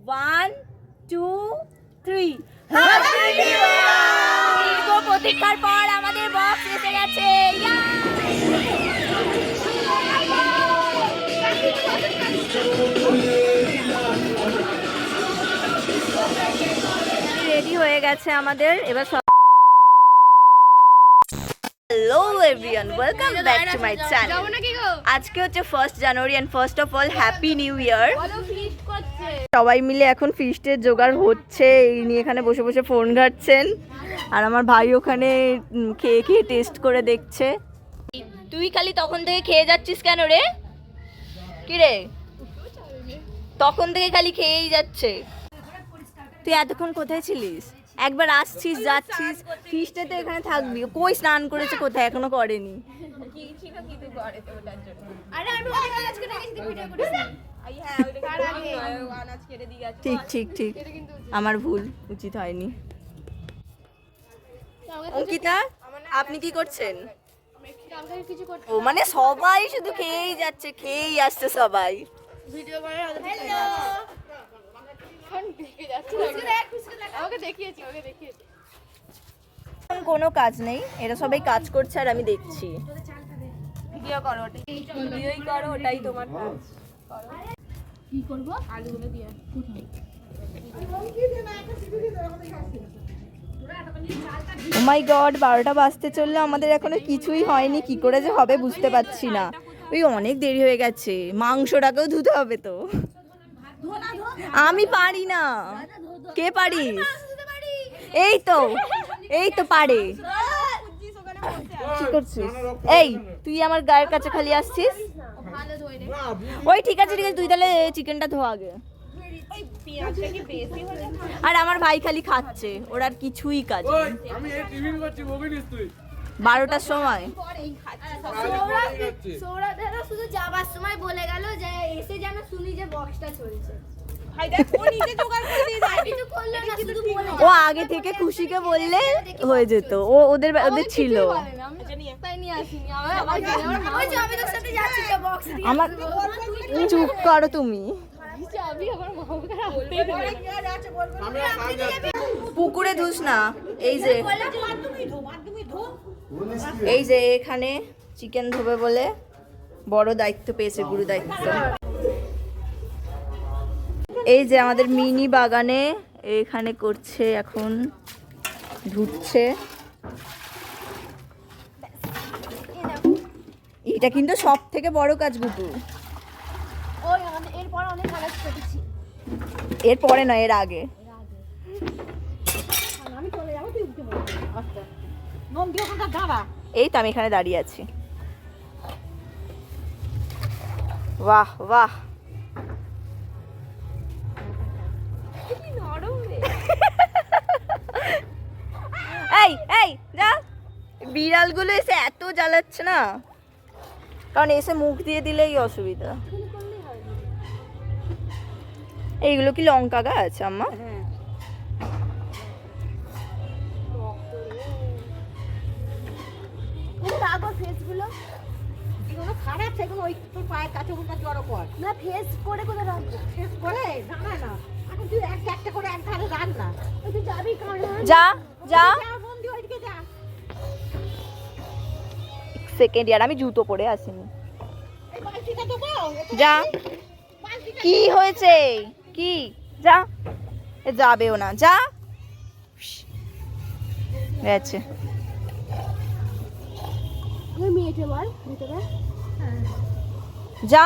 1 2 3 happy new ইয়ার। দীর্ঘ প্রতীক্ষার পর আমাদের বক্স এসে গেছে। রেডি হয়ে গেছে আমাদের এবার। Hello everyone, welcome back to my channel. আজকে হচ্ছে 1 January and first of all happy new year. সবাই মিলে এখন ফিস্টের জোগাড় হচ্ছে, এই নিয়ে এখানে বসে বসে ফোন ঘাটছেন, আর আমার ভাই ওখানে খেয়ে খেয়ে টেস্ট করে দেখছে। তুই খালি তখন থেকে খেয়ে যাচ্ছিস কেন রে? কি রে, তখন থেকে খালি খেয়েই যাচ্ছে। তুই এতক্ষণ কোথায় ছিলিস? একবার আসছিস যাচ্ছিস, ফিস্টে তো এখানে থাকবি। কই স্নান করেছে কোথায়? এখনো করেনি। ঠিক ঠিক ঠিক, আমার ভুল, উচিত হয়নি। অঙ্কিতা, আপনি কি করছেন? ও মানে সবাই শুধু খেয়েই যাচ্ছে, খেয়েই আসছে সবাই। কোনো কাজ নেই, এরা সবাই কাজ করছে আর আমি দেখছি। ভিডিও করো, ভিডিওই করো, ওটাই তোমার কাজ। কি করব? আলুগুলো দিয়ে ও মাই গড, 12টা বাজতে চললে আমাদের এখনো কিছুই হয়নি। কি করে যে হবে বুঝতে পারছি না। ওই অনেক দেরি হয়ে গেছে, মাংসটাকেও ধুতে হবে তো। আমি পারি না। কে পারিস? এই তো পারে। কি করছিস? এই তুই আমার গায়ের কাছে খালি আসছিস। ওই ঠিক আছে ঠিক আছে, তুই তাহলে চিকেনটা ধো আগে। আর আমার ভাই খালি খাচ্ছে, ওর আর কিছুই কাজ নেই। 12টার সময় শুধু যাবার সময় বলে গেল যে এসে যেন শুনি যে বক্সটা চলছে। ও আগে থেকে খুশিকে বললে হয়ে যেত, ও ওদের ছিল। আমার চুপ করো তুমি। পুকুরে ধুস না। এই যে এখানে চিকেন ধোবে বলে বড় দায়িত্ব পেয়েছে, গুরু দায়িত্ব। এই যে আমাদের মিনি বাগানে এখানে করছে, এখন ধুচ্ছে। এটা কিন্তু সব থেকে বড় কাজ গুটু। এরপরে নয়, এর আগে। এই তো আমি এখানে দাঁড়িয়ে আছি। বাহ বাহ, এই এই যা। বিড়ালগুলো এসে এত জ্বালাচ্ছে না, কারণ এসে মুখ দিয়ে দিলেই অসুবিধা। এইগুলো কি লঙ্কা গাছ আম্মা? খারাপ, সেগুলো ওই তোর পায়ের কাছে জড়ো কর না। ফেস করে করে রাখবো, ফেস করে জানা না। এখন তুই একটা করে এক ধারে রাখ না। তুই যাবি যা যা বন্ধু, ওইদিকে যা। সেকেন্ড ইয়ার, আমি জুতো পরে আসিনি। যা। কি হয়েছে? কি? যা। যাবেও না, যা। গেছে। যা।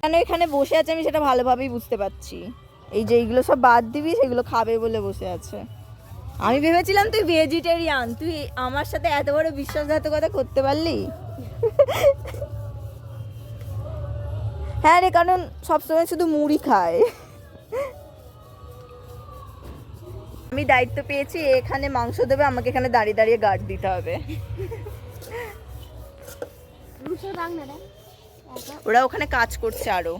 কেন এখানে বসে আছে আমি সেটা ভালোভাবেই বুঝতে পারছি। এই যে এইগুলো সব বাদ দিবি, সেগুলো খাবে বলে বসে আছে। আমি ভেবেছিলাম তুই ভেজিটেরিয়ান, তুই আমার সাথে এত বড় বিশ্বাসঘাতকতা করতে পারলি। হ্যাঁ রে, কারণ সবসময় শুধু মুড়ি খায়। আমি দায়িত্ব পেয়েছি, এখানে মাংস দেবে, আমাকে এখানে দাঁড়িয়ে দাঁড়িয়ে গার্ড দিতে হবে। ওরা ওখানে কাজ করছে আরো।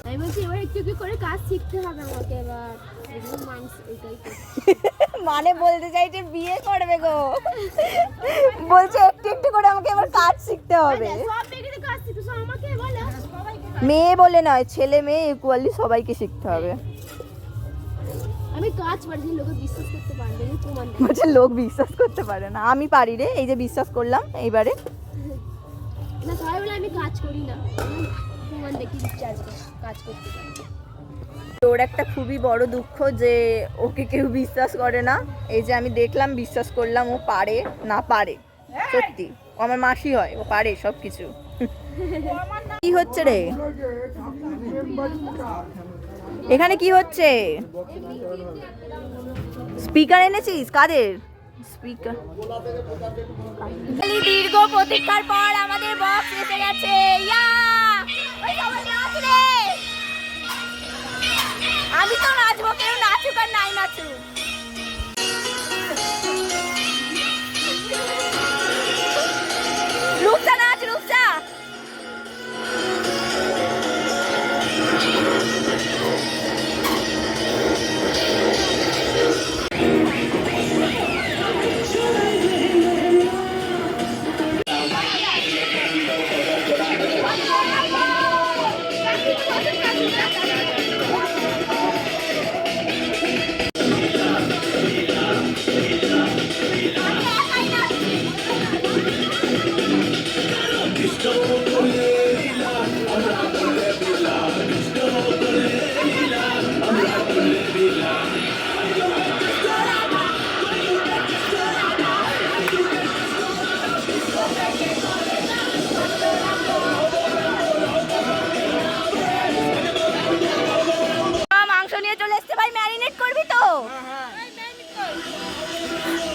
আমি বলছি এবার একটু একটু করে কাজ শিখতে হবে আমাকে এবার। মানে বলতে চাইছে বিয়ে করবে গো। বলছে একটু একটু করে আমাকে এবার কাজ শিখতে হবে। সব মেয়েদের কাজ শিখতে, আমাকে বলো। মেয়ে বলে নয়, ছেলে মেয়ে ইকুয়ালি সবাইকে শিখতে হবে। আমি কাজ পারি, লোকে বিশ্বাস করতে পারবে না, প্রমাণ দেয়। বলছে লোক বিশ্বাস করতে পারে না, আমি পারি রে, এই যে বিশ্বাস করলাম এইবারে। না সবাই বলে আমি কাজ করি না, প্রমাণ দেখি দিচ্ছি আজকে কাজ করতে পারি। ওর একটা খুবই বড় দুঃখ যে ওকে কেউ বিশ্বাস করে না। এই যে আমি দেখলাম, বিশ্বাস করলাম ও পারে না পারে, সত্যি ও আমার মাসি হয়, ও পারে সব কিছু। কি হচ্ছে রে এখানে, কি হচ্ছে? স্পিকার এনেছিস? কাদের স্পিকার? দীর্ঘ প্রতীক্ষার পর আমাদের বক্স এসে গেছে। আমি তো নাচবো, কেউ নাচুক আর নাই নাচুক। রূপসা নাচ, রূপসা।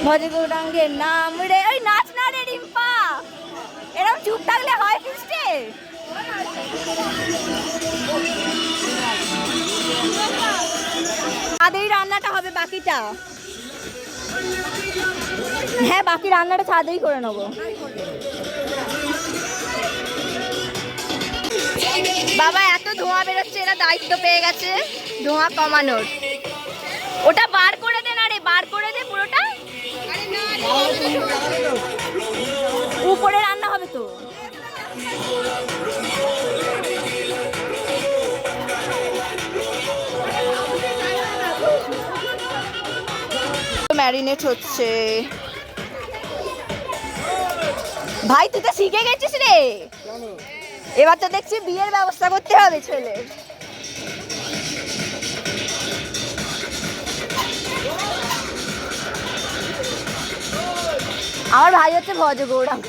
ভজ গৌরাঙ্গের নাম রে। ওই নাচ না রে রিম্পা, এরকম চুপ থাকলে হয় ফিস্টে? ছাদেই রান্নাটা হবে, বাকিটা হ্যাঁ বাকি রান্নাটা ছাদেই করে নেবো। বাবা এত ধোঁয়া বেরোচ্ছে, এরা দায়িত্ব পেয়ে গেছে ধোঁয়া কমানোর। ওটা বার করে দে না রে, বার করে দে পুরোটা। উপরে রান্না হবে তো। ম্যারিনেট হচ্ছে। ভাই তুই তো শিখে গেছিস রে, এবার তো দেখছি বিয়ের ব্যবস্থা করতে হবে ছেলের। আমার ভাই হচ্ছে ভজ গৌরাঙ্গ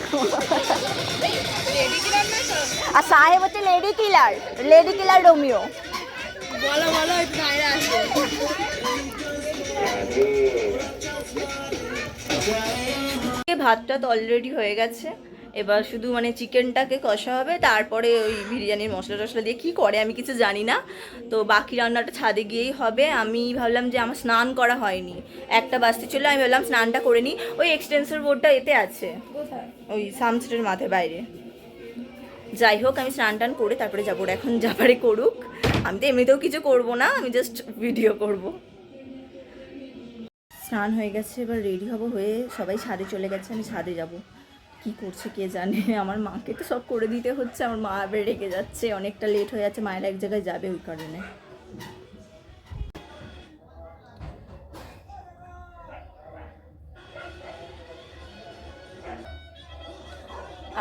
আর সাহেব হচ্ছে লেডি কিলার রোমিও। বলো বলো একটু বাইরে আসো। ভাতটা তো অলরেডি হয়ে গেছে, এবার শুধু মানে চিকেনটাকে কষা হবে, তারপরে ওই বিরিয়ানির মশলা টশলা দিয়ে কী করে আমি কিছু জানি না। তো বাকি রান্নাটা ছাদে গিয়েই হবে। আমি ভাবলাম যে আমার স্নান করা হয়নি, 1টা বাজতে ছিল, আমি ভাবলাম স্নানটা করে নিই। ওই এক্সটেন্সর বোর্ডটা এতে আছে, ওই সামস্টের মাথায় বাইরে। যাই হোক আমি স্নান টান করে তারপরে যাবো। এখন যাবারে করুক, আমি তো এমনিতেও কিছু করব না, আমি জাস্ট ভিডিও করব। স্নান হয়ে গেছে, এবার রেডি হব, হয়ে সবাই ছাদে চলে গেছে, আমি ছাদে যাব। কি করছে কে জানে, আমার মাকে তো সব করে দিতে হচ্ছে, আমার মা আবার রেগে যাচ্ছে, অনেকটা লেট হয়ে যাচ্ছে, মায়ের এক জায়গায় যাবে ওই কারণে।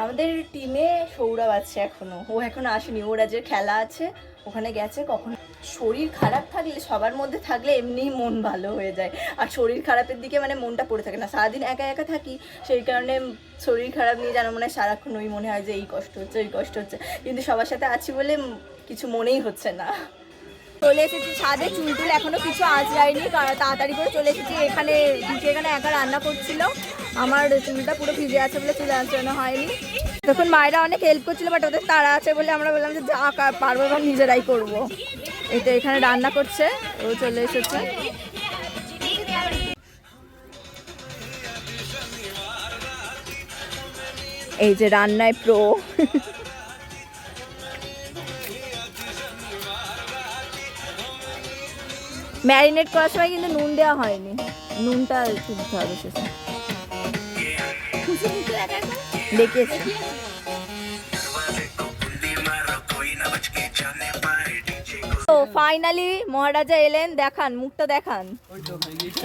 আমাদের টিমে সৌরভ আছে এখনো, ও এখনো আসেনি, ওর আজ খেলা আছে, ওখানে গেছে। কখন শরীর খারাপ থাকলে, সবার মধ্যে থাকলে এমনিই মন ভালো হয়ে যায়, আর শরীর খারাপের দিকে মানে মনটা পড়ে থাকে না। সারাদিন একা একা থাকি, সেই কারণে শরীর খারাপ নিয়ে যেন মনে হয় সারাক্ষণ ওই মনে হয় যে এই কষ্ট হচ্ছে ওই কষ্ট হচ্ছে, কিন্তু সবার সাথে আছি বলে কিছু মনেই হচ্ছে না। চলে এসেছি ছাদে, চুলটুল এখনো কিছু আঁচ যায়নি, তাড়াতাড়ি করে চলে এসেছি। এখানে একা রান্না করছিল, আমার চুলটা পুরো ভিজে আছে বলে চুল আঁচানো হয়নি। তখন মায়েরা অনেক হেল্প করছিল, বাট ওদের তাড়া আছে বলে আমরা বললাম যে যা পারবো এবার নিজেরাই করবো। এই তো এখানে রান্না করছে, ও চলে এসেছে। এই যে রান্নায় প্রো। ম্যারিনেট করার সময় কিন্তু নুন দেওয়া হয়নি, নুনটা দিতে হবে শেষে। দেখেছি ফাইনালি মহারাজা এলেন, দেখান মুখটা দেখান।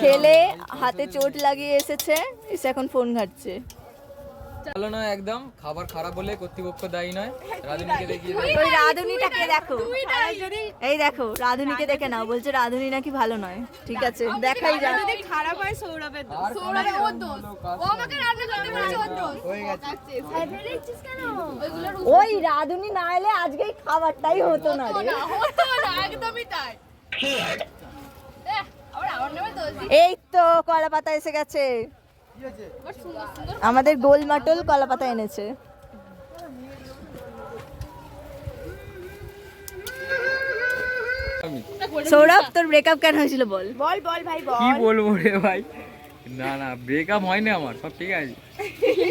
খেলে হাতে চোট লাগিয়ে এসেছে, এসে এখন ফোন ঘাটছে। ভালো নয় একদম, খাবার খারাপ বলে কর্তৃপক্ষ দায়ী নয়। রাধুনিকে দেখিয়ে ওই রাধুনিটাকে দেখো, এই দেখো রাধুনিকে দেখে নাও, বলছে রাধুনি নাকি ভালো নয়। ঠিক আছে দেখাই যাক। খারাপ হয় সৌরভের দোষ। সৌরভের ওর দোষ। ও আমাকে রান্না করতে বলেছে, ওর দোষ। হয়ে গেছে। দেখছিস কেন? ওই রাধুনি না এলে আজকেই খাবারটাই হতো না রে। হতো না, একদমই তাই। আবার আমার নামে দোষ দিই। এই তো কলা পাতা এসে গেছে, আমাদের গোলমাটল কলা পাতা এনেছে। সৌরভ তোর ব্রেকআপ কেন হয়েছিল বল? বল বল ভাই বল। কি বলবো রে ভাই, না না ব্রেকআপ হয়নি আমার, সব ঠিক আছে,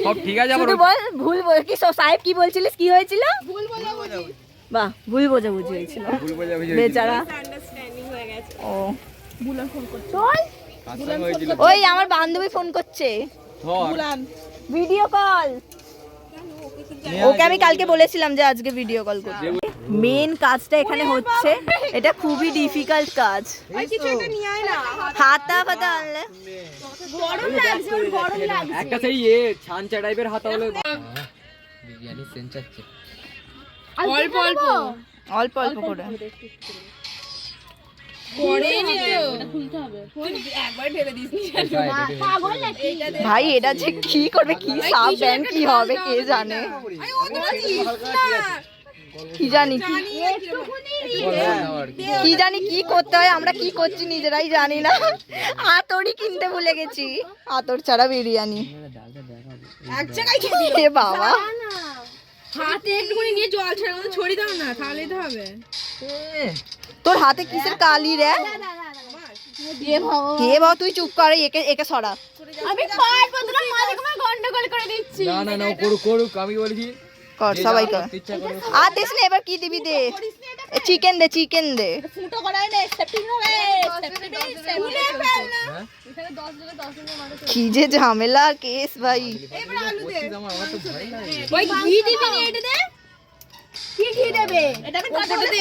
সব ঠিক আছে। আবার শুধু বল ভুল কি সাহেব কি বলছিলিস, কি হয়েছিল? ভুল বোঝাবুঝি। বাহ, ভুল বোঝাবুঝি হয়েছিল ভুল বোঝাবুঝি বেচারা। আন্ডারস্ট্যান্ডিং হয়ে গেছে। ও বুলার ফোন করছে। কার সঙ্গে হয়েছিল? ওই আমার বান্ধবী ফোন করছে, ধর ভিডিও কল। ওকে আমি কালকে বলেছিলাম যে আজকে ভিডিও কল করতে। মেন কাজটা এখানে হচ্ছে, এটা খুবই ডিফিকাল্ট কাজ। ভাই কিছু একটা নিয়ে আয় না। হাতা ফাতা আনলে গরম লাগছে, ওর গরম লাগছে। একটা সেই ছানচা টাইপের হাতা হলে বিরিয়ানি সেন্সাচ্ছে। অল্প অল্প অল্প অল্প করে। পরে নিতে ওটা খুলতে হবে। একবার ঢেলে দিস নি। পাগল নাকি? ভাই এটা যে কি করবে, কি সাপ ব্যান কি হবে কে জানে, কি জানি কি জানি কি করতে হয়, আমরা কি করছি নিজেরাই জানি না। আতরই কিনতে ভুলে গেছি, আতর ছাড়া বিরিয়ানি। এক জায়গায় খেয়ে দিল। এ বাবা, হাতে একটুখানি নিয়ে জল ছাড়া ছড়িয়ে দাও না, তাহলে তো হবে। তোর হাতে কিসের কালি রে? হে বাবা তুই চুপ কর, একে একে সরা। আমি পারবো না, মাঝে মাঝে গন্ডগোল করে দিচ্ছি। না না না, করুক করুক, আমি বলেছি কর সবাই কর। ইচ্ছা করো। আর দিস না, এবার কি দিবি দে, চিকেন দে চিকেন দে। ফুটো করাই না, সেফটি হবে। সেফটি ফেল না। এখানে 10 জনে 10 জনের মাঝে কি যে ঝামেলা কেস ভাই। এবার আলু দে। আমার তো ভয় লাগে। ওই ঘি দিবি না, এটা দে। কি ঘি দেবে? এটা আমি কতটা দে।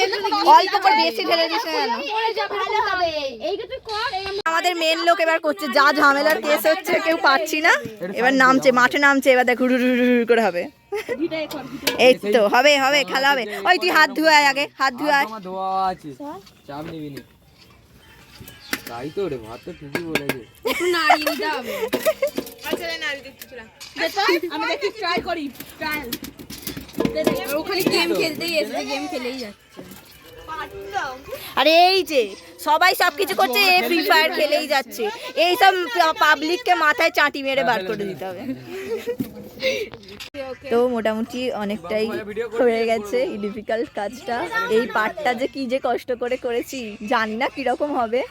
অল্প করে বেশি ঢেলে দিস না কেন? পড়ে যা, ভালো হবে। এইটা তুই কর। আমাদের মেন লোক এবার করছে, যা ঝামেলার কেস হচ্ছে কেউ পাচ্ছি না, এবার নামছে মাঠে নামছে, এবার দেখ হুড় করে হবে। এই তো হবে হবে, খেলা হবে। ওই তুই হাত ধুয়ে আয় আগে, হাত ধুয়ে আয়। আমার ধোয়া আছে, চাপ নিবি নি। তাই তো রে, ভাত তো ঠিকই বলেছে। একটু নাড়িয়ে নিতে হবে। আচ্ছা নাড়িয়ে দিচ্ছি চলা। দেখো আমি দেখি ট্রাই করি, ট্রায়াল। ওখানে গেম খেলতেই এসে গেম খেলেই যাচ্ছে। আরে এই যে সবাই সবকিছু করছে, এ ফ্রি ফায়ার খেলেই যাচ্ছে। এই সব পাবলিককে মাথায় চাটি মেরে বার করে দিতে হবে। তো মোটামুটি অনেকটাই হয়ে গেছে এই ডিফিকাল্ট কাজটা। এই পার্টটা যে কি যে কষ্ট করে করেছি, জানি না কিরকম হবে,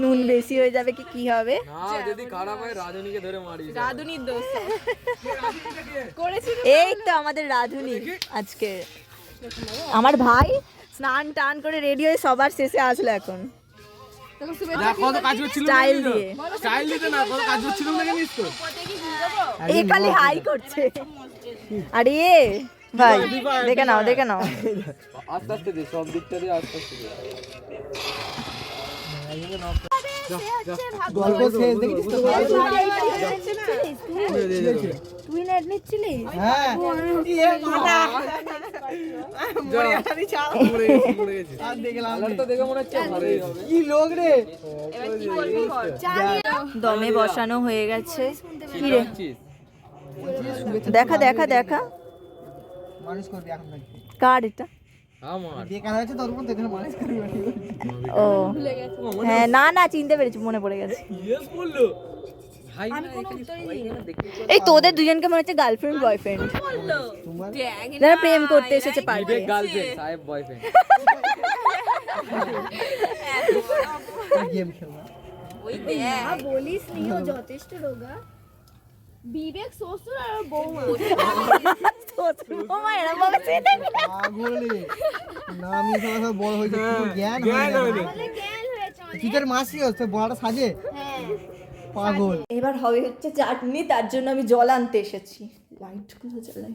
নুন বেশি হয়ে যাবে কি কি হবে। না যদি খারাপ হয় রাধুনিকে ধরে মারিস। রাধুনির দোষ করেছি। এই তো আমাদের রাধুনি আজকে, আমার ভাই স্নান টান করে রেডি হয়ে সবার শেষে আসলো এখন কত কাজ করছিল স্টাইল দিয়ে। স্টাইল দিতে না, কত কাজ করছিল না জানিস তো। এই খালি হাই করছে। আরে এ ভাই দেখে নাও দেখে নাও। আস্তে আস্তে দে, সব দিকটা দিয়ে আস্তে আস্তে দে। গল্প শেষ দেখিস তো? তুই নেট নিচ্ছিলি? হ্যাঁ এ মাথা মরিয়ানি চাও মরে গেছে। আর দেখলাম কালার তো দেখে মনে হচ্ছে ভালোই হবে। কি লোক রে। দমে বসানো হয়ে গেছে। কি রে বুঝছিস? দেখা দেখা দেখা, মানুষ করবি এখন থেকে। কার এটা? আমার বেকার হয়েছে তোর উপর দেখে মানুষ করবি। ও হ্যাঁ, না না চিনতে পেরেছি, মনে পড়ে গেছে। ইয়েস বললো ভাই। না এখানে সবাই এখানে দেখতে এই তোদের দুজনকে মনে হচ্ছে গার্লফ্রেন্ড বয়ফ্রেন্ড, তোমার যারা প্রেম করতে এসেছে পার্কে। বিবেক গার্লফ্রেন্ড, সাহেব বয়ফ্রেন্ড। গেম খেলবা। বলিস নি, ও যথেষ্ট রোগা। বিবেক শ্বশুর আর বৌমা। পাগল রে। না আমি সব বড় হয়েছে, কোনো জ্ঞান হয় না। তুই তোর মাসি হস, তোর বড়টা সাজে। পাগল। এবার হবে হচ্ছে চাটনি, তার জন্য আমি জল আনতে এসেছি। লাইটগুলো জ্বালাই।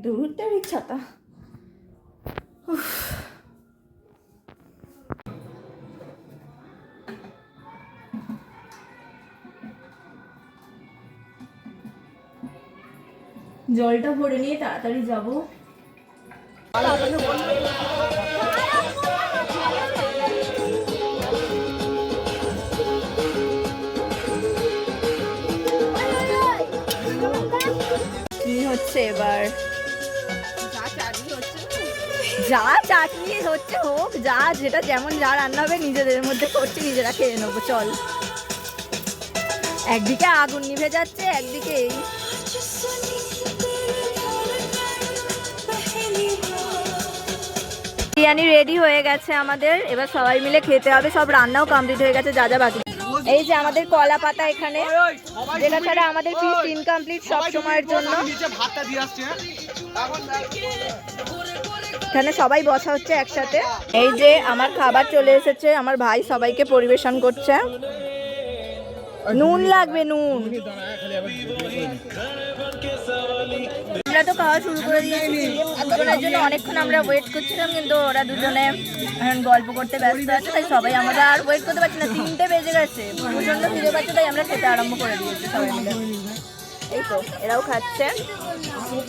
দূরটা ছাতা। জলটা ভরে নিয়ে তাড়াতাড়ি যাবো। কি হচ্ছে এবার? যা চাটনি হচ্ছে হোক, যা যেটা যেমন যা রান্না হবে নিজেদের মধ্যে করছি, নিজেরা খেয়ে নেবো। চল, একদিকে আগুন নিভে যাচ্ছে, একদিকে এই বিরিয়ানি রেডি হয়ে গেছে আমাদের। এবার সবাই মিলে খেতে হবে। সব রান্নাও কমপ্লিট হয়ে গেছে, যা যা বাকি। এই যে আমাদের কলা পাতা এখানে, যেটা ছাড়া আমাদের ফিস্ট ইনকমপ্লিট সব সময়ের জন্য। এখানে সবাই বসা হচ্ছে একসাথে। এই যে আমার খাবার চলে এসেছে, আমার ভাই সবাইকে পরিবেশন করছে। নুন লাগবে, নুন। আমরা তো খাওয়া শুরু করে দিয়েছি। দুজনের জন্য অনেকক্ষণ আমরা ওয়েট করছিলাম, কিন্তু ওরা দুজনে এখন গল্প করতে ব্যস্ত আছে, তাই সবাই আমরা আর ওয়েট করতে পারছি না। 3টে বেজে গেছে, প্রচন্ড খিদে পাচ্ছে, তাই আমরা খেতে আরম্ভ করে দিয়েছি সবাই মিলে। এই তো এরাও খাচ্ছে,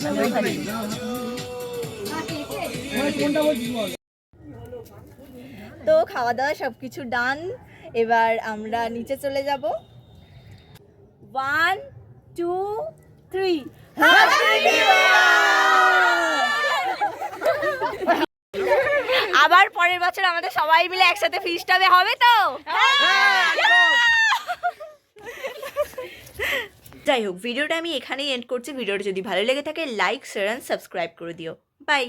আমিও খাচ্ছি। তো খাওয়া দাওয়া সবকিছু ডান। এবার আমরা নিচে চলে যাব। 1 2 3 আবার পরের বছর আমাদের সবাই মিলে একসাথে ফিস্ট হবে তো? যাই হোক, ভিডিওটা আমি এখানেই এন্ড করছি। ভিডিওটা যদি ভালো লেগে থাকে লাইক, শেয়ার এন্ড সাবস্ক্রাইব করে দিও। বাই।